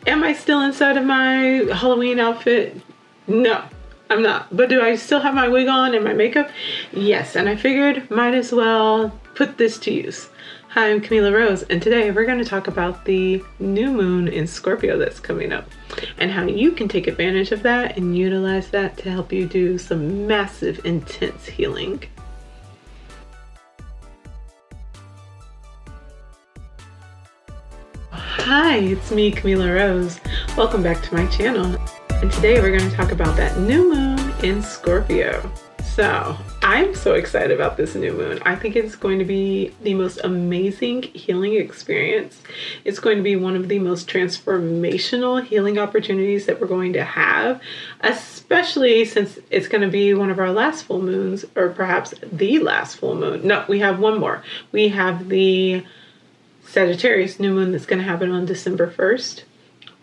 Am I still inside of my Halloween outfit? No, I'm not. But do I still have my wig on and my makeup? Yes, and I figured might as well put this to use. Hi, I'm Camila Rose, and today we're going to talk about the new moon in Scorpio that's coming up and how you can take advantage of that and utilize that to help you do some massive, intense healing. Hi, it's me, Camila Rose. Welcome back to my channel. And today we're going to talk about that new moon in Scorpio. So I'm so excited about this new moon. I think it's going to be the most amazing healing experience. It's going to be one of the most transformational healing opportunities that we're going to have, especially since it's going to be one of our last full moons, or perhaps the last full moon. No, we have one more. We have the Sagittarius new moon that's going to happen on December 1st.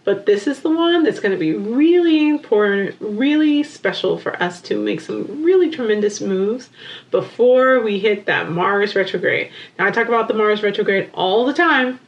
But this is the one that's going to be really important, really special for us to make some really tremendous moves before we hit that Mars retrograde. Now, I talk about the Mars retrograde all the time,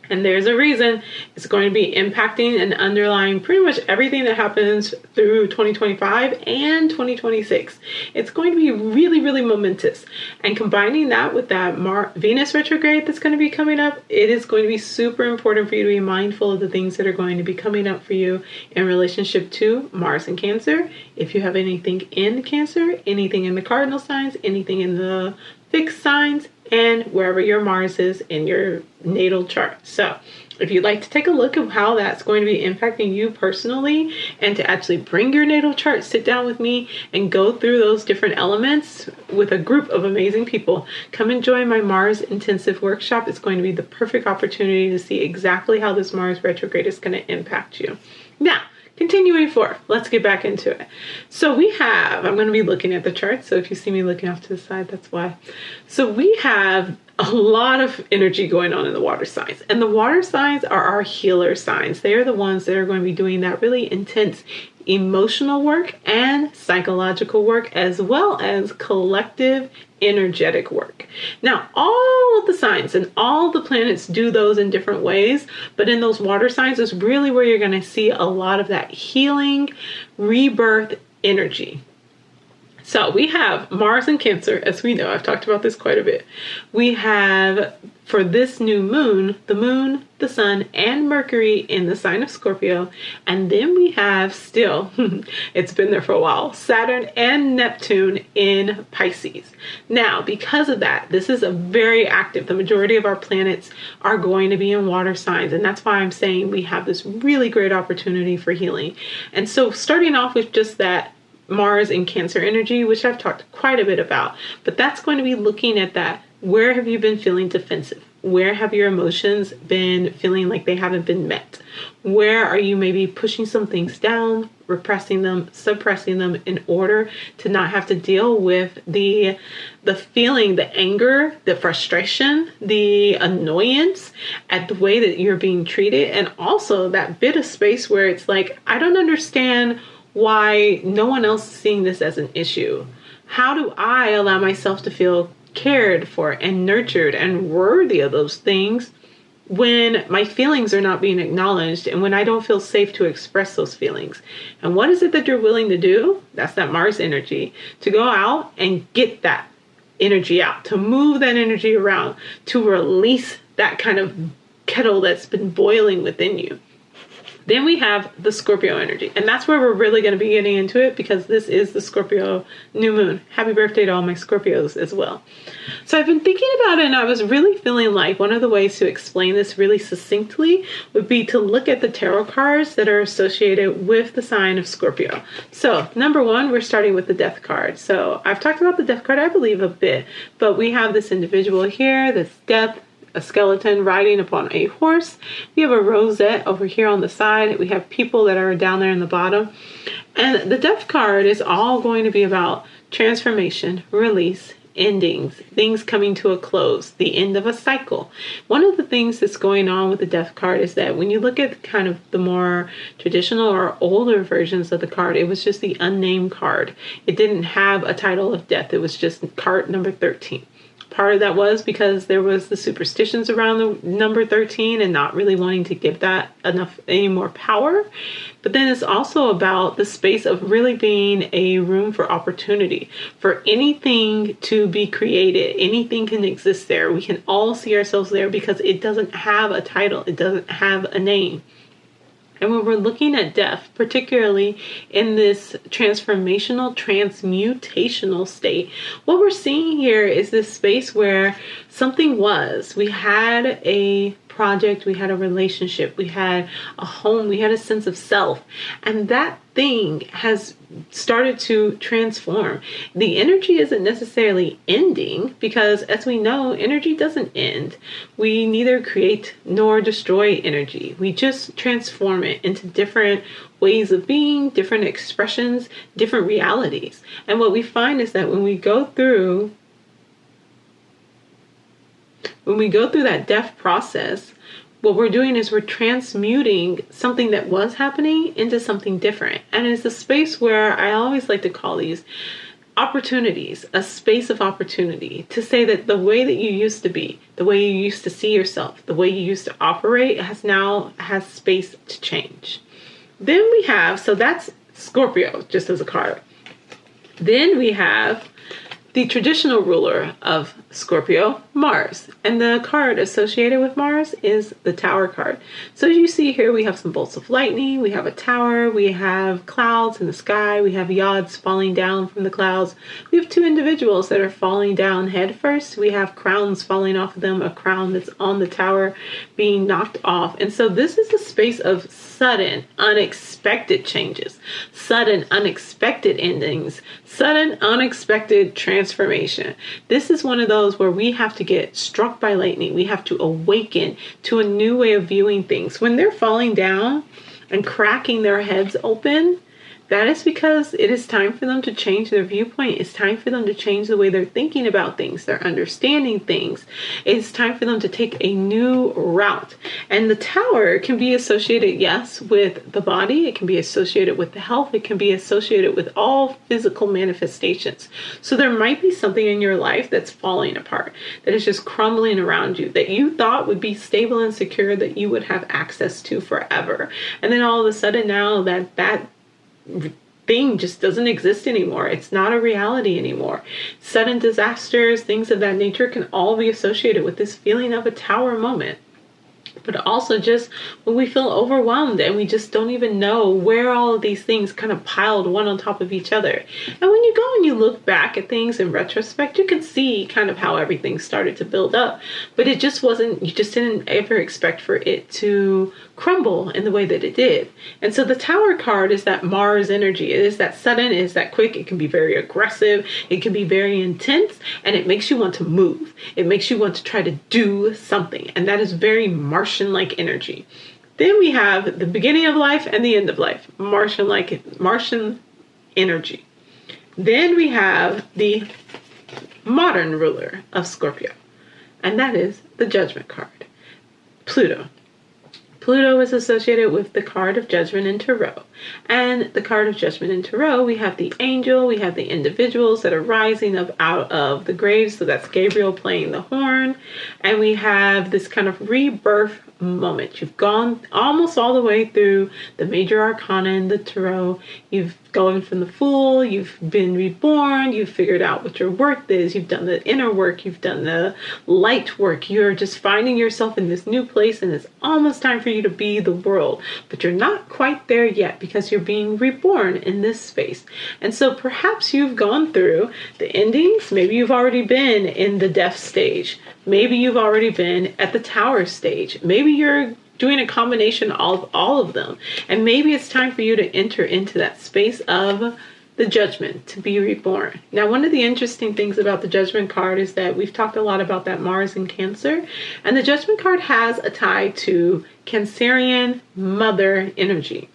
and there's a reason. It's going to be impacting and underlying pretty much everything that happens through 2025 and 2026. It's going to be really, really momentous. And combining that with that Venus retrograde that's going to be coming up, it is going to be super important for you to be mindful of the things that are going to be coming up for you in relationship to Mars and Cancer. If you have anything in Cancer, anything in the cardinal signs, anything in the fixed signs, and wherever your Mars is in your natal chart. So if you'd like to take a look at how that's going to be impacting you personally, and to actually bring your natal chart, sit down with me and go through those different elements with a group of amazing people, come and join my Mars intensive workshop. It's going to be the perfect opportunity to see exactly how this Mars retrograde is going to impact you. Now, continuing forward, let's get back into it. So I'm going to be looking at the chart. So if you see me looking off to the side, that's why. So we have a lot of energy going on in the water signs. And the water signs are our healer signs. They are the ones that are going to be doing that really intense emotional work and psychological work, as well as collective energetic work. Now, all of the signs and all the planets do those in different ways, but in those water signs is really where you're going to see a lot of that healing, rebirth energy. So we have Mars in Cancer, as we know. I've talked about this quite a bit. We have, for this new moon, the sun, and Mercury in the sign of Scorpio. And then we have still, it's been there for a while, Saturn and Neptune in Pisces. Now, because of that, this is a very active, the majority of our planets are going to be in water signs. And that's why I'm saying we have this really great opportunity for healing. And so starting off with just that Mars and Cancer energy, which I've talked quite a bit about, but that's going to be looking at that. Where have you been feeling defensive? Where have your emotions been feeling like they haven't been met? Where are you maybe pushing some things down, repressing them, suppressing them in order to not have to deal with the feeling, the anger, the frustration, the annoyance at the way that you're being treated, and also that bit of space where it's like, I don't understand why no one else is seeing this as an issue. How do I allow myself to feel cared for and nurtured and worthy of those things when my feelings are not being acknowledged and when I don't feel safe to express those feelings? And what is it that you're willing to do? That's that Mars energy, to go out and get that energy out, to move that energy around, to release that kind of kettle that's been boiling within you. Then we have the Scorpio energy, and that's where we're really going to be getting into it, because this is the Scorpio new moon. Happy birthday to all my Scorpios as well. So I've been thinking about it, and I was really feeling like one of the ways to explain this really succinctly would be to look at the tarot cards that are associated with the sign of Scorpio. So number one, we're starting with the Death card. So I've talked about the Death card, I believe, a bit, but we have this individual here that's death, a skeleton riding upon a horse. We have a rosette over here on the side. We have people that are down there in the bottom. And the Death card is all going to be about transformation, release, endings, things coming to a close, the end of a cycle. One of the things that's going on with the Death card is that when you look at kind of the more traditional or older versions of the card, it was just the unnamed card. It didn't have a title of death. It was just card number 13. Part of that was because there was the superstitions around the number 13 and not really wanting to give that any more power. But then it's also about the space of really being a room for opportunity, for anything to be created. Anything can exist there. We can all see ourselves there because it doesn't have a title. It doesn't have a name. And when we're looking at death, particularly in this transformational, transmutational state, what we're seeing here is this space where something was. We had a project, we had a relationship, we had a home, we had a sense of self, and that thing has started to transform. The energy isn't necessarily ending because, as we know, energy doesn't end. We neither create nor destroy energy. We just transform it into different ways of being, different expressions, different realities. And what we find is that when we go through that death process, what we're doing is we're transmuting something that was happening into something different. And it's a space where I always like to call these opportunities, a space of opportunity, to say that the way that you used to be, the way you used to see yourself, the way you used to operate has space to change. Then we have, so that's Scorpio, just as a card. Then we have the traditional ruler of Scorpio, Mars. And the card associated with Mars is the Tower card. So as you see here, we have some bolts of lightning, we have a tower, we have clouds in the sky, we have yachts falling down from the clouds. We have two individuals that are falling down head first. We have crowns falling off of them, a crown that's on the tower being knocked off. And so this is a space of sudden, unexpected changes, sudden, unexpected endings, sudden, unexpected transformation. This is one of those where we have to get struck by lightning. We have to awaken to a new way of viewing things. When they're falling down and cracking their heads open, that is because it is time for them to change their viewpoint. It's time for them to change the way they're thinking about things, they're understanding things. It's time for them to take a new route. And the tower can be associated, yes, with the body. It can be associated with the health. It can be associated with all physical manifestations. So there might be something in your life that's falling apart, that is just crumbling around you, that you thought would be stable and secure, that you would have access to forever. And then all of a sudden now that thing just doesn't exist anymore. It's not a reality anymore. Sudden disasters, things of that nature can all be associated with this feeling of a tower moment. But also just when we feel overwhelmed and we just don't even know where all of these things kind of piled one on top of each other. And when you go and you look back at things in retrospect, you can see kind of how everything started to build up. But it just wasn't, you just didn't ever expect for it to crumble in the way that it did. And so the Tower card is that Mars energy. It is that sudden, it is that quick. It can be very aggressive. It can be very intense. And it makes you want to move. It makes you want to try to do something. And that is very Martian-like energy. Then we have the beginning of life and the end of life. Martian energy. Then we have the modern ruler of Scorpio. And that is the Judgment card. Pluto. Pluto is associated with the card of Judgment in Tarot. And the card of Judgment in Tarot, we have the angel, we have the individuals that are rising up out of the grave. So that's Gabriel playing the horn. And we have this kind of rebirth moment. You've gone almost all the way through the major arcana in the Tarot. You've gone from the Fool, you've been reborn, you've figured out what your worth is, you've done the inner work, you've done the light work. You're just finding yourself in this new place, and it's almost time for you to be the world. But you're not quite there yet because you're being reborn in this space. And so perhaps you've gone through the endings. Maybe you've already been in the death stage. Maybe you've already been at the Tower stage. Maybe you're doing a combination of all of them. And maybe it's time for you to enter into that space of the Judgment, to be reborn. Now, one of the interesting things about the Judgment card is that we've talked a lot about that Mars in Cancer. And the Judgment card has a tie to Cancerian mother energy.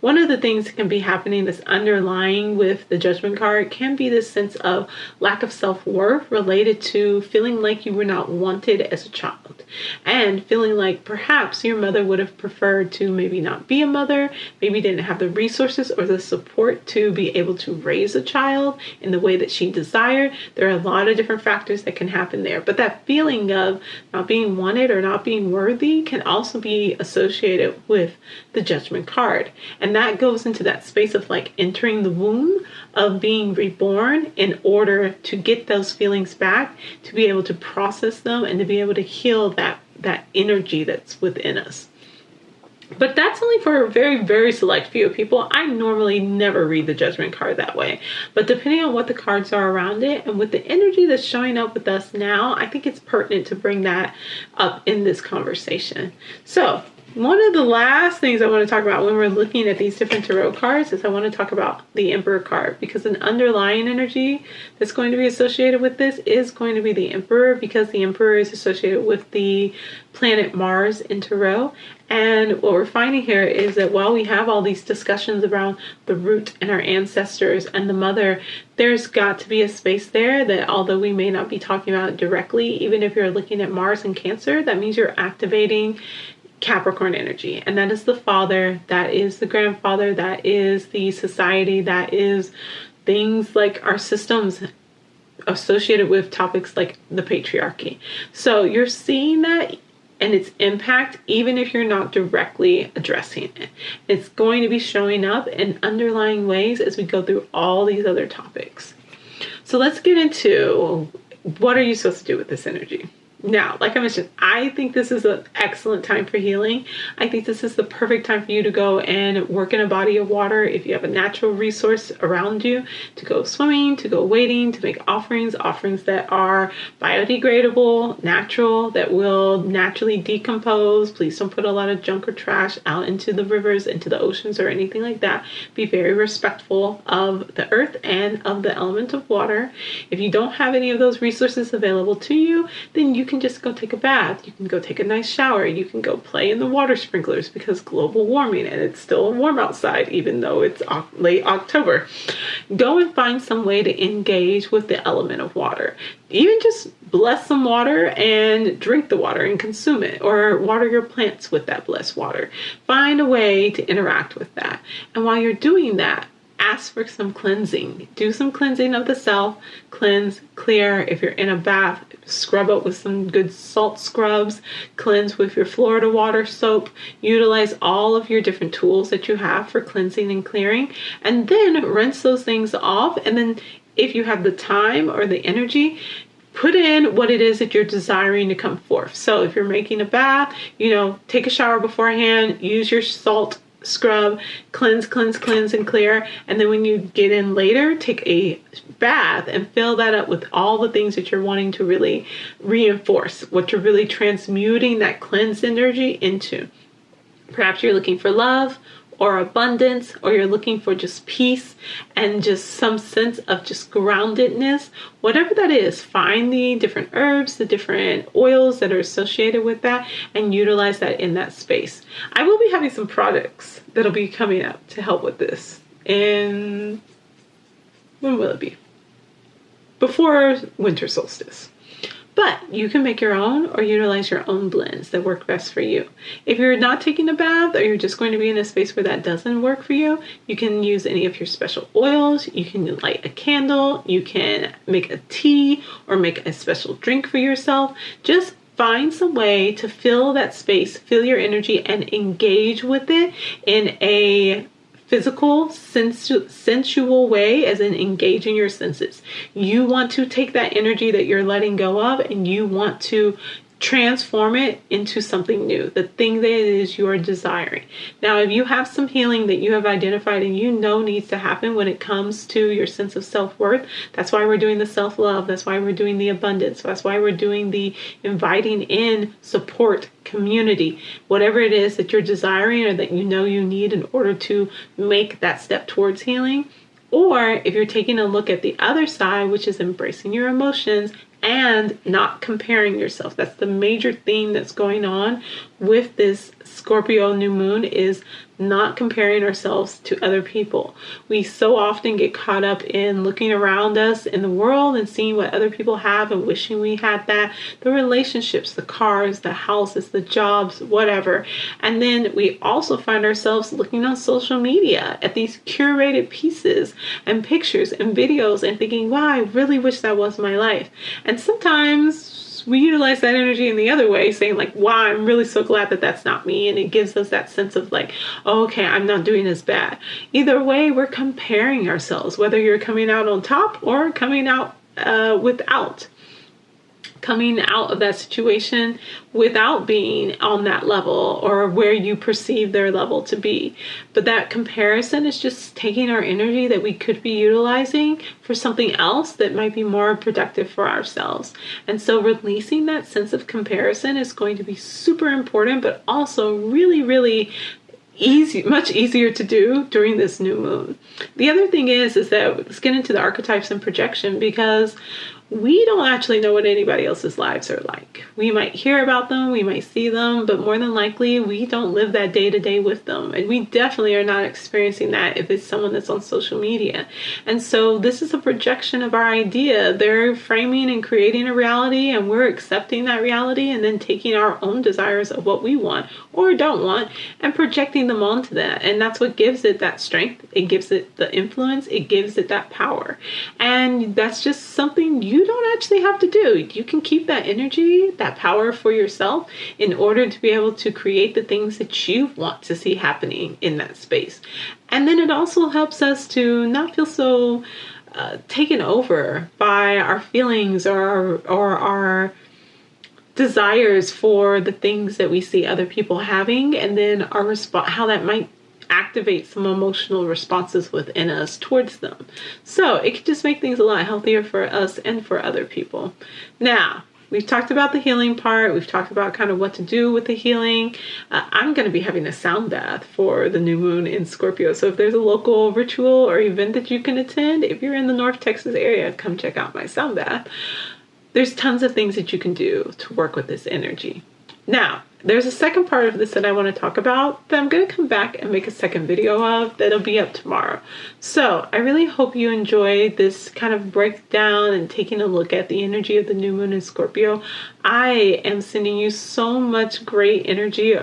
one of the things that can be happening that's underlying with the Judgment card can be this sense of lack of self-worth related to feeling like you were not wanted as a child, and feeling like perhaps your mother would have preferred to maybe not be a mother, maybe didn't have the resources or the support to be able to raise a child in the way that she desired. There are a lot of different factors that can happen there, but that feeling of not being wanted or not being worthy can also be associated with the Judgment card. And that goes into that space of like entering the womb, of being reborn in order to get those feelings back, to be able to process them and to be able to heal that energy that's within us. But that's only for a very, very select few of people. I normally never read the Judgment card that way. But depending on what the cards are around it and with the energy that's showing up with us now, I think it's pertinent to bring that up in this conversation. So one of the last things I want to talk about when we're looking at these different tarot cards is I want to talk about the Emperor card, because an underlying energy that's going to be associated with this is going to be the Emperor, because the Emperor is associated with the planet Mars in Tarot. And what we're finding here is that while we have all these discussions around the root and our ancestors and the mother, there's got to be a space there that, although we may not be talking about it directly, even if you're looking at Mars and Cancer, that means you're activating Capricorn energy. And that is the father, that is the grandfather, that is the society, that is things like our systems associated with topics like the patriarchy. So you're seeing that and its impact, even if you're not directly addressing it. It's going to be showing up in underlying ways as we go through all these other topics. So let's get into what are you supposed to do with this energy? Now, like I mentioned, I think this is an excellent time for healing. I think this is the perfect time for you to go and work in a body of water. If you have a natural resource around you, to go swimming, to go wading, to make offerings that are biodegradable, natural, that will naturally decompose. Please don't put a lot of junk or trash out into the rivers, into the oceans, or anything like that. Be very respectful of the earth and of the element of water. If you don't have any of those resources available to you, then you can just go take a bath. You can go take a nice shower. You can go play in the water sprinklers, because global warming and it's still warm outside, even though it's late October. Go and find some way to engage with the element of water. Even just bless some water and drink the water and consume it, or water your plants with that blessed water. Find a way to interact with that. And while you're doing that, ask for some cleansing. Do some cleansing of the self. Cleanse, clear. If you're in a bath, scrub up with some good salt scrubs. Cleanse with your Florida water soap. Utilize all of your different tools that you have for cleansing and clearing. And then rinse those things off. And then if you have the time or the energy, put in what it is that you're desiring to come forth. So if you're making a bath, take a shower beforehand. Use your salt scrub, cleanse, and clear. And then when you get in later, take a bath and fill that up with all the things that you're wanting to really reinforce, what you're really transmuting that cleansed energy into. Perhaps you're looking for love or abundance, or you're looking for just peace and just some sense of just groundedness. Whatever that is, find the different herbs, the different oils that are associated with that, and utilize that in that space. I will be having some products that'll be coming up to help with this. And when will it be? Before winter solstice. But you can make your own or utilize your own blends that work best for you. If you're not taking a bath, or you're just going to be in a space where that doesn't work for you, you can use any of your special oils. You can light a candle. You can make a tea or make a special drink for yourself. Just find some way to fill that space, fill your energy, and engage with it in a physical, sensual way, as in engaging your senses. You want to take that energy that you're letting go of, and you want to transform it into something new, the thing that it is you're desiring. Now, if you have some healing that you have identified and you know needs to happen when it comes to your sense of self-worth, that's why we're doing the self-love, that's why we're doing the abundance, that's why we're doing the inviting in support, community, whatever it is that you're desiring or that you know you need in order to make that step towards healing. Or if you're taking a look at the other side, which is embracing your emotions and not comparing yourself. That's the major theme that's going on with this Scorpio new moon, is not comparing ourselves to other people. We so often get caught up in looking around us in the world and seeing what other people have and wishing we had that, the relationships, the cars, the houses, the jobs, whatever. And then we also find ourselves looking on social media at these curated pieces and pictures and videos and thinking, wow, I really wish that was my life. And sometimes we utilize that energy in the other way, saying like, wow, I'm really so glad that that's not me. And it gives us that sense of like, oh, okay, I'm not doing as bad. Either way, we're comparing ourselves, whether you're coming out on top or coming out coming out of that situation without being on that level or where you perceive their level to be. But that comparison is just taking our energy that we could be utilizing for something else that might be more productive for ourselves. And so releasing that sense of comparison is going to be super important, but also really, really easy, much easier to do during this new moon. The other thing is that let's get into the archetypes and projection, because we don't actually know what anybody else's lives are like. We might hear about them, we might see them, but more than likely we don't live that day to day with them. And we definitely are not experiencing that if it's someone that's on social media. And so this is a projection of our idea. They're framing and creating a reality, and we're accepting that reality and then taking our own desires of what we want or don't want and projecting them onto that. And that's what gives it that strength. It gives it the influence. It gives it that power. And that's just something you don't actually have to do. You can keep that energy, that power for yourself in order to be able to create the things that you want to see happening in that space. And then it also helps us to not feel so taken over by our feelings or our desires for the things that we see other people having, and then our response, how that might activate some emotional responses within us towards them. So it could just make things a lot healthier for us and for other people. Now, we've talked about the healing part. We've talked about kind of what to do with the healing. I'm going to be having a sound bath for the new moon in Scorpio. So if there's a local ritual or event that you can attend, if you're in the North Texas area, come check out my sound bath. There's tons of things that you can do to work with this energy. Now, there's a second part of this that I want to talk about that I'm going to come back and make a second video of that'll be up tomorrow. So I really hope you enjoyed this kind of breakdown and taking a look at the energy of the new moon in Scorpio. I am sending you so much great energy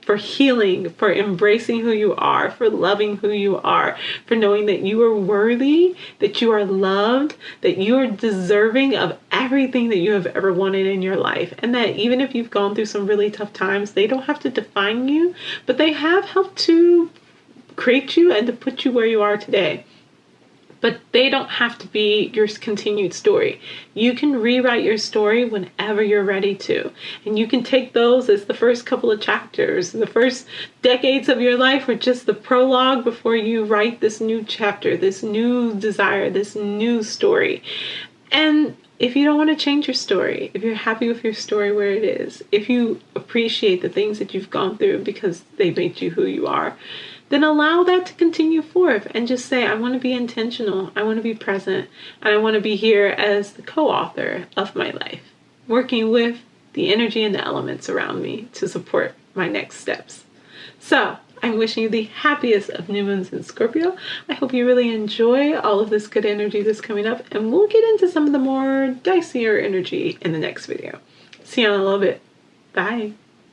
for healing, for embracing who you are, for loving who you are, for knowing that you are worthy, that you are loved, that you are deserving of everything that you have ever wanted in your life. And that even if you've gone through some really tough times, they don't have to define you, but they have helped to create you and to put you where you are today. But they don't have to be your continued story. You can rewrite your story whenever you're ready to. And you can take those as the first couple of chapters. The first decades of your life are just the prologue before you write this new chapter, this new desire, this new story. And if you don't want to change your story, if you're happy with your story where it is, if you appreciate the things that you've gone through because they made you who you are, then allow that to continue forth and just say, I want to be intentional, I want to be present, and I want to be here as the co-author of my life, working with the energy and the elements around me to support my next steps. So I'm wishing you the happiest of new moons in Scorpio. I hope you really enjoy all of this good energy that's coming up, and we'll get into some of the more dicier energy in the next video. See you in a little bit. Bye.